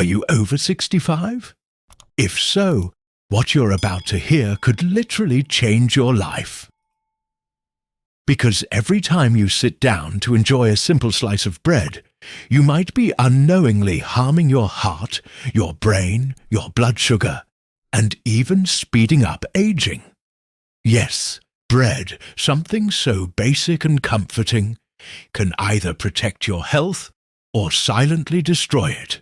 Are you over 65? If so, what you're about to hear could literally change your life. Because every time you sit down to enjoy a simple slice of bread, you might be unknowingly harming your heart, your brain, your blood sugar, and even speeding up aging. Yes, bread, something so basic and comforting, can either protect your health or silently destroy it.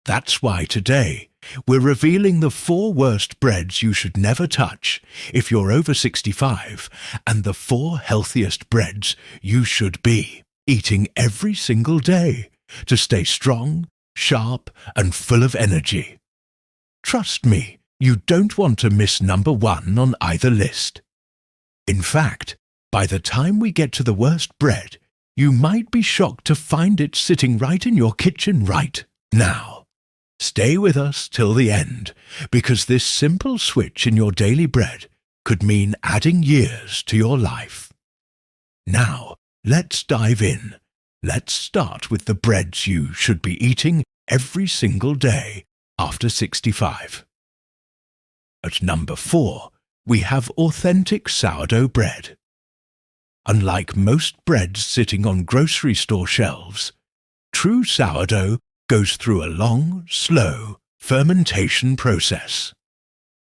That's why today, we're revealing the 4 worst breads you should never touch if you're over 65, and the 4 healthiest breads you should be eating every single day to stay strong, sharp, and full of energy. Trust me, you don't want to miss number 1 on either list. In fact, by the time we get to the worst bread, you might be shocked to find it sitting right in your kitchen right now. Stay with us till the end, because this simple switch in your daily bread could mean adding years to your life. Now, let's dive in. Let's start with the breads you should be eating every single day after 65. At number 4, we have authentic sourdough bread. Unlike most breads sitting on grocery store shelves, true sourdough goes through a long, slow fermentation process.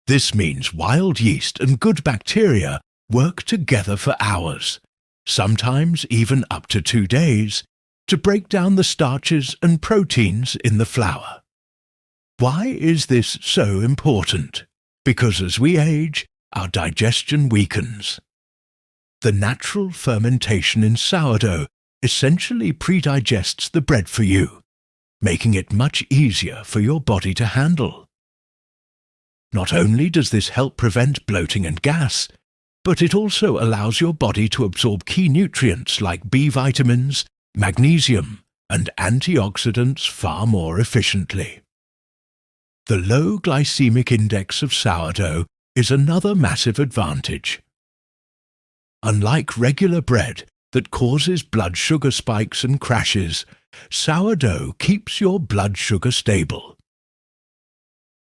This means wild yeast and good bacteria work together for hours, sometimes even up to 2 days, to break down the starches and proteins in the flour. Why is this so important? Because as we age, our digestion weakens. The natural fermentation in sourdough essentially pre-digests the bread for you, making it much easier for your body to handle. Not only does this help prevent bloating and gas, but it also allows your body to absorb key nutrients like B vitamins, magnesium, and antioxidants far more efficiently. The low glycemic index of sourdough is another massive advantage. Unlike regular bread that causes blood sugar spikes and crashes, sourdough keeps your blood sugar stable.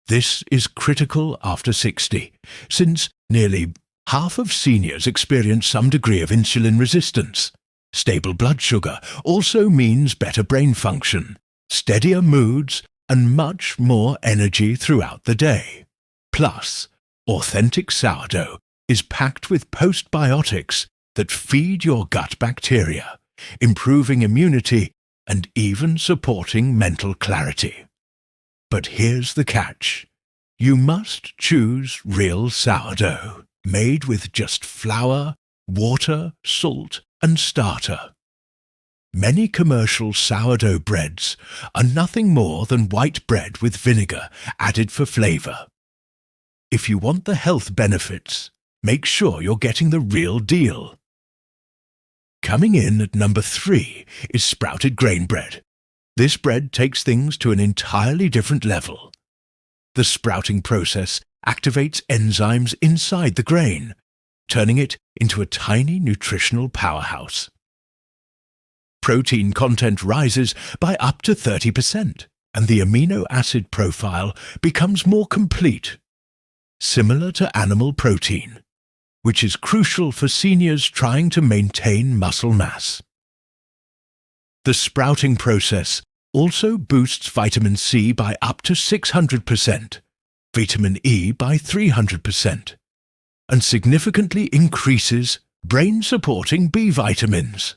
This is critical after 60, since nearly half of seniors experience some degree of insulin resistance. Stable blood sugar also means better brain function, steadier moods, and much more energy throughout the day. Plus, authentic sourdough is packed with postbiotics that feed your gut bacteria, improving immunity and even supporting mental clarity. But here's the catch. You must choose real sourdough, made with just flour, water, salt, and starter. Many commercial sourdough breads are nothing more than white bread with vinegar added for flavor. If you want the health benefits, make sure you're getting the real deal. Coming in at number 3 is sprouted grain bread. This bread takes things to an entirely different level. The sprouting process activates enzymes inside the grain, turning it into a tiny nutritional powerhouse. Protein content rises by up to 30%, and the amino acid profile becomes more complete, similar to animal protein, which is crucial for seniors trying to maintain muscle mass. The sprouting process also boosts vitamin C by up to 600%, vitamin E by 300%, and significantly increases brain-supporting B vitamins.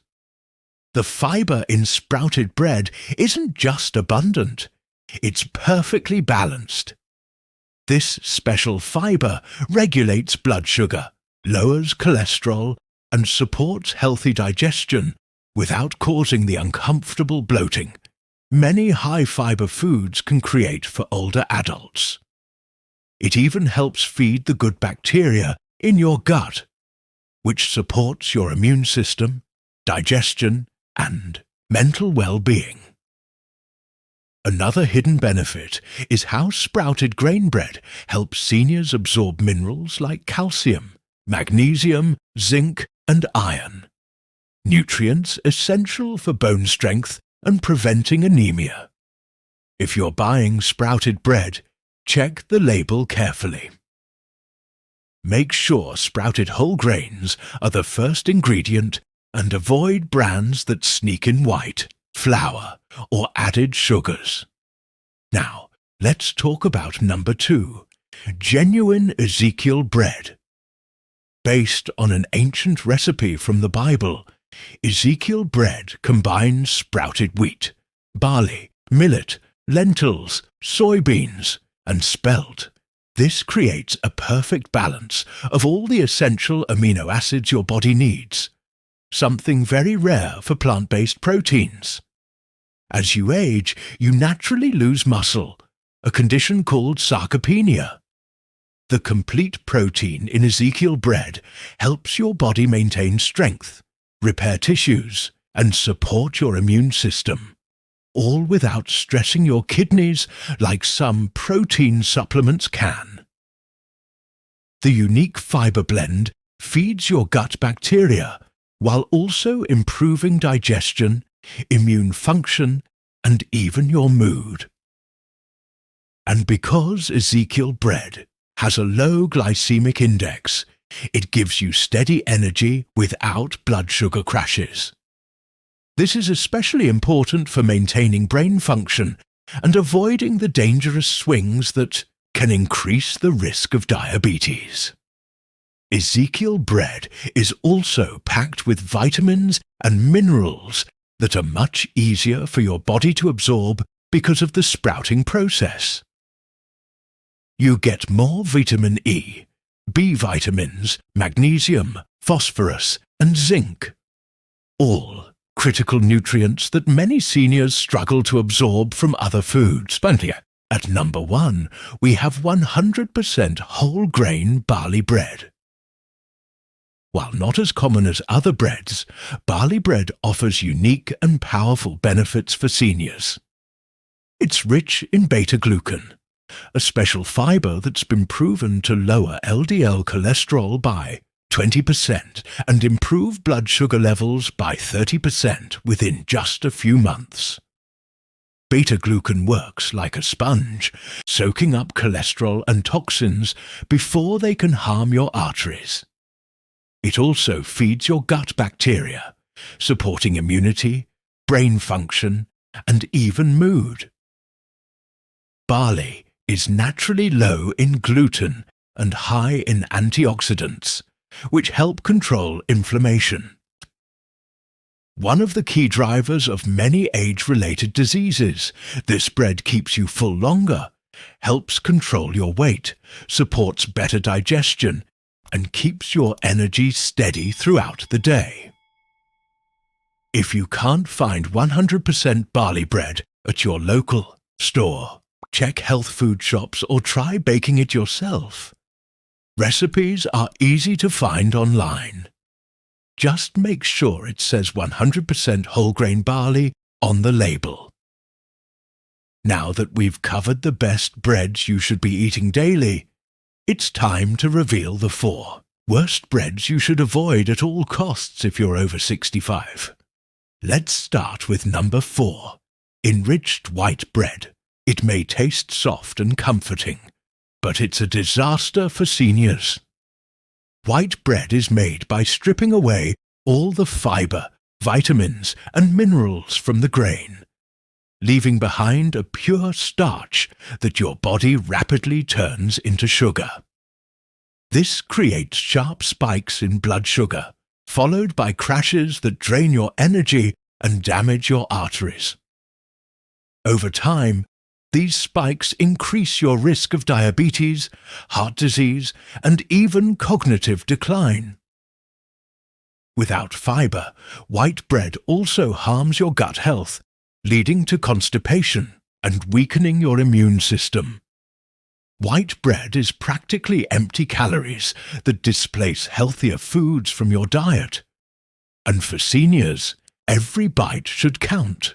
The fiber in sprouted bread isn't just abundant, it's perfectly balanced. This special fiber regulates blood sugar, lowers cholesterol, and supports healthy digestion without causing the uncomfortable bloating many high-fiber foods can create for older adults. It even helps feed the good bacteria in your gut, which supports your immune system, digestion, and mental well-being. Another hidden benefit is how sprouted grain bread helps seniors absorb minerals like calcium, magnesium, zinc, and iron, nutrients essential for bone strength and preventing anemia. If you're buying sprouted bread, check the label carefully. Make sure sprouted whole grains are the first ingredient and avoid brands that sneak in white, flour, or added sugars. Now, let's talk about number 2, genuine Ezekiel bread. Based on an ancient recipe from the Bible, Ezekiel bread combines sprouted wheat, barley, millet, lentils, soybeans, and spelt. This creates a perfect balance of all the essential amino acids your body needs, something very rare for plant-based proteins. As you age, you naturally lose muscle, a condition called sarcopenia. The complete protein in Ezekiel bread helps your body maintain strength, repair tissues, and support your immune system, all without stressing your kidneys like some protein supplements can. The unique fiber blend feeds your gut bacteria while also improving digestion, immune function, and even your mood. And because Ezekiel bread has a low glycemic index, it gives you steady energy without blood sugar crashes. This is especially important for maintaining brain function and avoiding the dangerous swings that can increase the risk of diabetes. Ezekiel bread is also packed with vitamins and minerals that are much easier for your body to absorb because of the sprouting process. You get more vitamin E, B vitamins, magnesium, phosphorus, and zinc, all critical nutrients that many seniors struggle to absorb from other foods. But at number 1, we have 100% whole grain barley bread. While not as common as other breads, barley bread offers unique and powerful benefits for seniors. It's rich in beta-glucan, a special fiber that's been proven to lower LDL cholesterol by 20% and improve blood sugar levels by 30% within just a few months. Beta-glucan works like a sponge, soaking up cholesterol and toxins before they can harm your arteries. It also feeds your gut bacteria, supporting immunity, brain function, and even mood. Barley is naturally low in gluten and high in antioxidants, which help control inflammation. One of the key drivers of many age-related diseases, this bread keeps you full longer, helps control your weight, supports better digestion, and keeps your energy steady throughout the day. If you can't find 100% barley bread at your local store, check health food shops or try baking it yourself. Recipes are easy to find online. Just make sure it says 100% whole grain barley on the label. Now that we've covered the best breads you should be eating daily, it's time to reveal the 4 worst breads you should avoid at all costs if you're over 65. Let's start with number 4, enriched white bread. It may taste soft and comforting, but it's a disaster for seniors. White bread is made by stripping away all the fiber, vitamins, and minerals from the grain, leaving behind a pure starch that your body rapidly turns into sugar. This creates sharp spikes in blood sugar, followed by crashes that drain your energy and damage your arteries. Over time, these spikes increase your risk of diabetes, heart disease, and even cognitive decline. Without fiber, white bread also harms your gut health, leading to constipation and weakening your immune system. White bread is practically empty calories that displace healthier foods from your diet. And for seniors, every bite should count.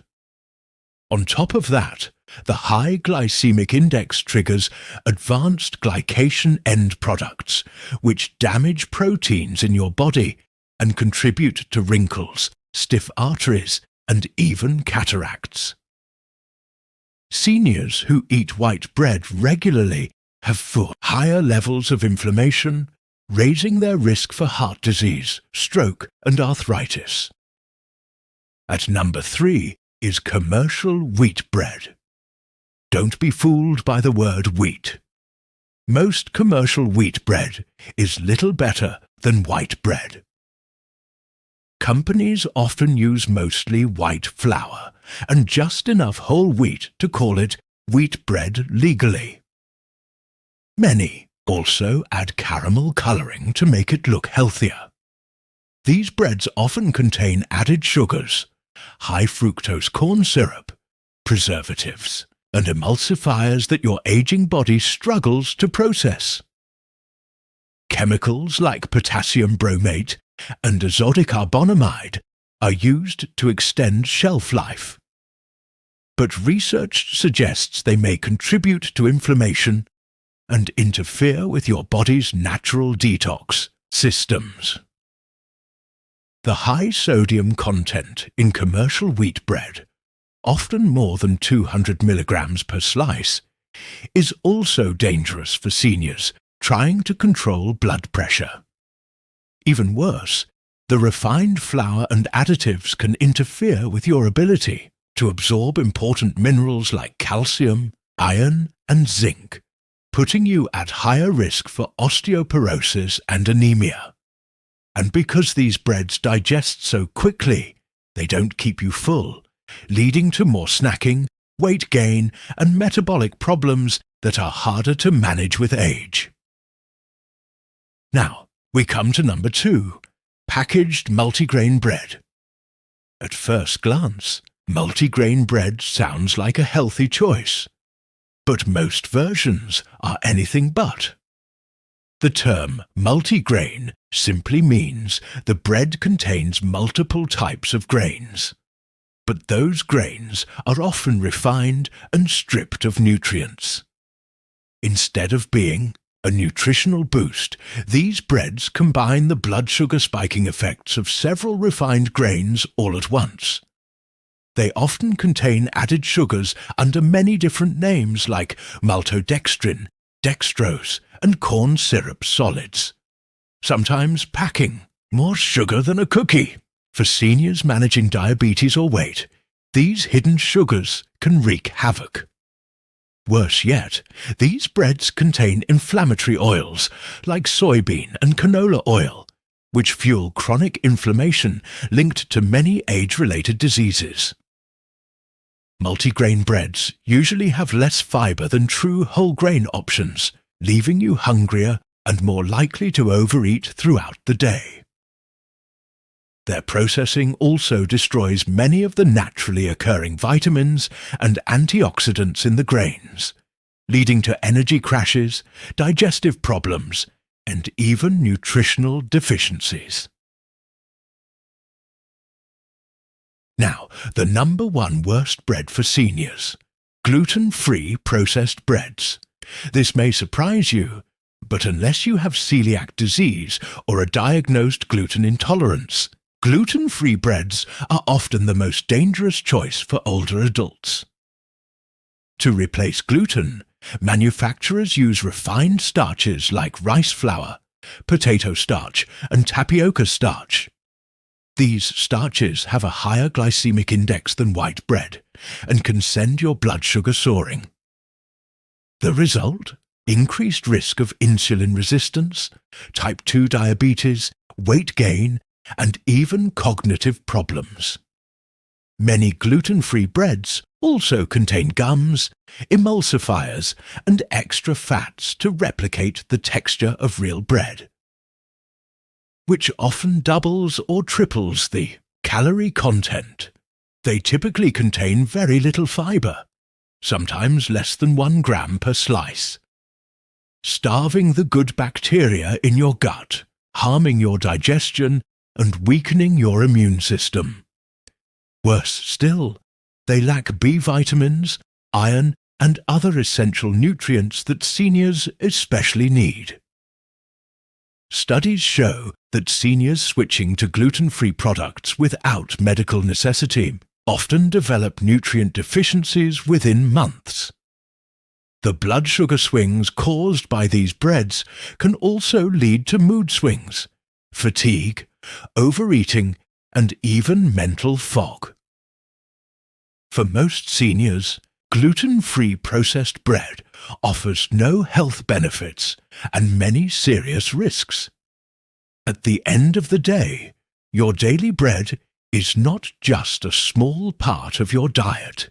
On top of that, the high glycemic index triggers advanced glycation end products, which damage proteins in your body and contribute to wrinkles, stiff arteries, and even cataracts. Seniors who eat white bread regularly have higher levels of inflammation, raising their risk for heart disease, stroke, and arthritis. At number 3 is commercial wheat bread. Don't be fooled by the word wheat. Most commercial wheat bread is little better than white bread. Companies often use mostly white flour and just enough whole wheat to call it wheat bread legally. Many also add caramel colouring to make it look healthier. These breads often contain added sugars, high fructose corn syrup, preservatives, and emulsifiers that your aging body struggles to process. Chemicals like potassium bromate and azodicarbonamide are used to extend shelf life. But research suggests they may contribute to inflammation and interfere with your body's natural detox systems. The high sodium content in commercial wheat bread, often more than 200 milligrams per slice, is also dangerous for seniors trying to control blood pressure. Even worse, the refined flour and additives can interfere with your ability to absorb important minerals like calcium, iron, and zinc, putting you at higher risk for osteoporosis and anemia. And because these breads digest so quickly, they don't keep you full, leading to more snacking, weight gain, and metabolic problems that are harder to manage with age. Now, we come to number 2, packaged multigrain bread. At first glance, multigrain bread sounds like a healthy choice, but most versions are anything but. The term multigrain simply means the bread contains multiple types of grains, but those grains are often refined and stripped of nutrients. Instead of being a nutritional boost, these breads combine the blood sugar spiking effects of several refined grains all at once. They often contain added sugars under many different names like maltodextrin, dextrose, and corn syrup solids, sometimes packing more sugar than a cookie. For seniors managing diabetes or weight, these hidden sugars can wreak havoc. Worse yet, these breads contain inflammatory oils like soybean and canola oil, which fuel chronic inflammation linked to many age-related diseases. Multigrain breads usually have less fiber than true whole grain options, leaving you hungrier and more likely to overeat throughout the day. Their processing also destroys many of the naturally occurring vitamins and antioxidants in the grains, leading to energy crashes, digestive problems, and even nutritional deficiencies. Now, the number 1 worst bread for seniors: gluten-free processed breads. This may surprise you, but unless you have celiac disease or a diagnosed gluten intolerance, gluten-free breads are often the most dangerous choice for older adults. To replace gluten, manufacturers use refined starches like rice flour, potato starch, and tapioca starch. These starches have a higher glycemic index than white bread and can send your blood sugar soaring. The result? Increased risk of insulin resistance, type 2 diabetes, weight gain, and even cognitive problems. Many gluten-free breads also contain gums, emulsifiers, and extra fats to replicate the texture of real bread, which often doubles or triples the calorie content. They typically contain very little fiber, sometimes less than 1 gram per slice, starving the good bacteria in your gut, harming your digestion, and weakening your immune system. Worse still, they lack B vitamins, iron, and other essential nutrients that seniors especially need. Studies show that seniors switching to gluten-free products without medical necessity often develop nutrient deficiencies within months. The blood sugar swings caused by these breads can also lead to mood swings, fatigue, overeating, and even mental fog. For most seniors, gluten-free processed bread offers no health benefits and many serious risks. At the end of the day, your daily bread is not just a small part of your diet.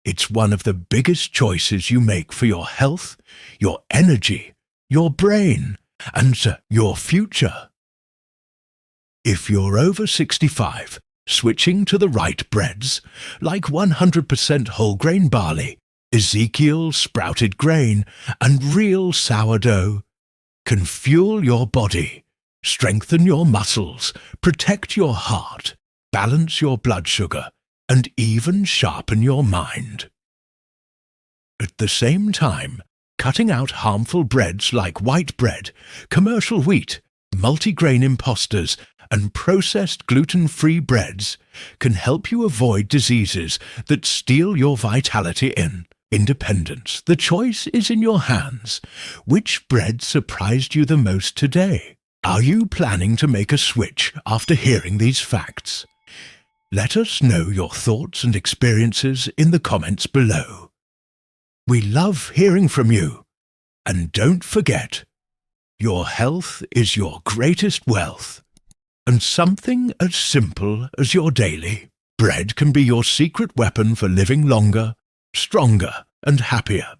It's one of the biggest choices you make for your health, your energy, your brain, and your future. If you're over 65, switching to the right breads, like 100% whole grain barley, Ezekiel sprouted grain, and real sourdough, can fuel your body, strengthen your muscles, protect your heart, balance your blood sugar, and even sharpen your mind. At the same time, cutting out harmful breads like white bread, commercial wheat, multigrain imposters, and processed gluten-free breads can help you avoid diseases that steal your vitality and independence. The choice is in your hands. Which bread surprised you the most today? Are you planning to make a switch after hearing these facts? Let us know your thoughts and experiences in the comments below. We love hearing from you. And don't forget, your health is your greatest wealth. And something as simple as your daily bread can be your secret weapon for living longer, stronger, and happier.